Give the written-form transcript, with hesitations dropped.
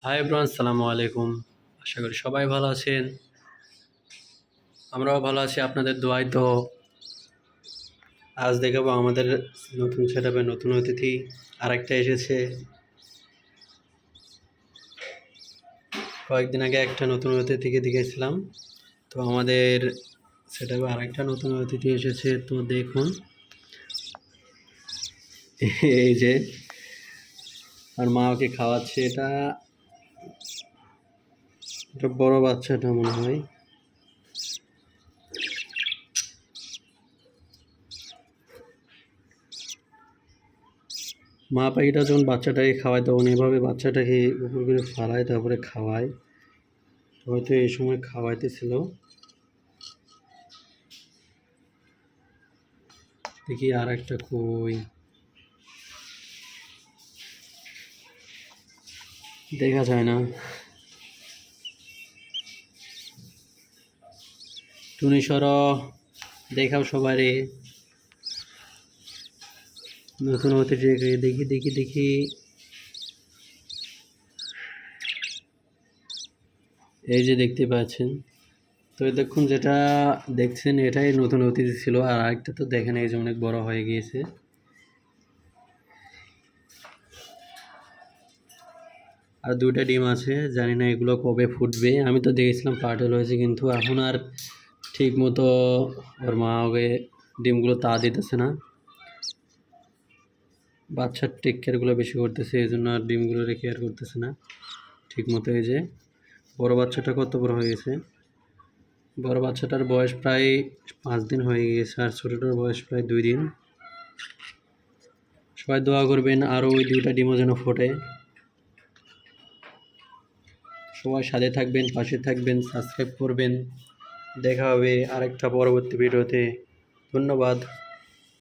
Hi everyone, আসসালামু আলাইকুম। আশা করি সবাই ভালো আছেন। আমরাও ভালো আছি আপনাদের দোয়ায়। তো আজ দেখাবো আমাদের নতুন সেটআপে নতুন অতিথি আরেকটা এসেছে। কয়েকদিন আগে একটা নতুন অতিথিকে দেখেছিলাম। তো আমাদের সেটআপে আরেকটা নতুন অতিথি এসেছে। তো দেখুন, এই যে আর মা ওকে খাওয়াচ্ছে। এটা বড় বাচ্চাটা মনে হয়। মা পাখিটা যখন বাচ্চাটাকে খাওয়ায় তখন এভাবে বাচ্চাটাকে উপর করে ফালায়, তারপরে খাওয়ায়। হয়তো এই সময় খাওয়াইতেছিল। দেখি আর একটা কই, দেখা যায় না। টুনি সর, দেখাও সবারে নতুন অতিথি। দেখি দেখি দেখি, এই যে দেখতে পাচ্ছেন। তো দেখুন, যেটা দেখছেন এটাই নতুন অতিথি ছিল। আর আরেকটা তো দেখেন, এই যে অনেক বড় হয়ে গিয়েছে। আর দুইটা ডিম আছে, জানি না এগুলো কবে ফুটবে। আমি তো দেখেছিলাম পার্টেল হয়েছে, কিন্তু এখন আর ঠিক মতো ওর মা ওকে ডিমগুলো তা দিতেছে না। বাচ্চার টেক কেয়ারগুলো বেশি করতেছে, এই জন্য আর ডিমগুলোর কেয়ার করতেছে না ঠিক মতো। এই যে বড় বাচ্চাটা কত বড় হয়ে গেছে। বড় বাচ্চাটার বয়স প্রায় 5 দিন হয়ে গেছে, আর ছোটোটার বয়স প্রায় 2 দিন। সবাই দোয়া করবেন আরও ওই দুইটা ডিমও যেন ফোটে। সবাই সাথে থাকবেন, পাশে থাকবেন, সাবস্ক্রাইব করবেন। দেখা হবে আরেকটা পরবর্তী ভিডিওতে। ধন্যবাদ।